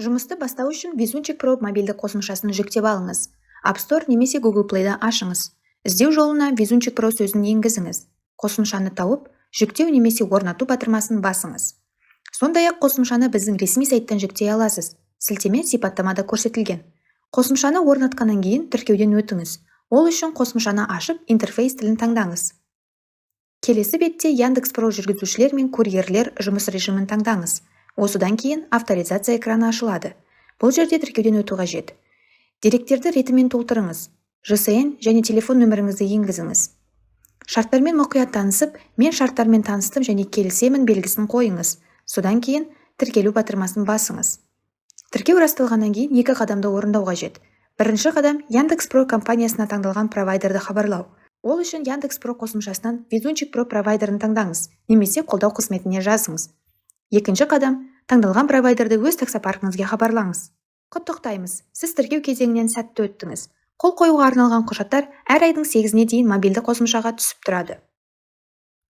Жұмысты бастау үшін Везунчик Pro мобильді қосымшасын жүктеп алыңыз. App Store немесе Google Play'да ашыңыз. Іздеу жолына Везунчик Pro сөзін енгізіңіз. Қосымшаны тауып, жүктеу немесе орнату батырмасын басыңыз. Сондай-ақ қосымшаны біздің ресми сайттан жүктей аласыз. Сілтеме сипаттамада көрсетілген. Қосымшаны орнатқаннан кейін тіркеуден өтіңіз. Ол үшін қосымшаны ашып, интерфейс тілін таңдаңыз. Келесі бетте Яндекс.Про жүргізушілер мен курьерлер жұмыс режимін таңдаңыз. Осыдан кейін авторизация экраны ашылады. Бұл жерде тіркеуден өту қажет. Деректерді ретімен толтырыңыз. ЖСН және телефон нөміріңізді енгізіңіз. Шарттармен мұқият танысып, мен шарттармен таныстым және келісемін белгісін қойыңыз. Содан кейін тіркелу батырмасын басыңыз. Тіркеу расталғаннан кейін 2 қадамды орындау қажет. Бірінші қадам Яндекс.Про компаниясына таңдалған провайдерді хабарлау. Ол үшін Яндекс.Про қосымшасынан Везунчик Pro провайдерін таңдаңыз, немесе қолдау қызметіне жазыңыз. Екінші қадам таңдалған провайдерді өз таксопаркіңізге хабарлаңыз. Құттықтаймыз, сіз тіркеу кезеңінен сәтті өттіңіз. Қол қоюға арналған құжаттар әр айдың 8-іне дейін мобильді қосымшаға түсіп тұрады.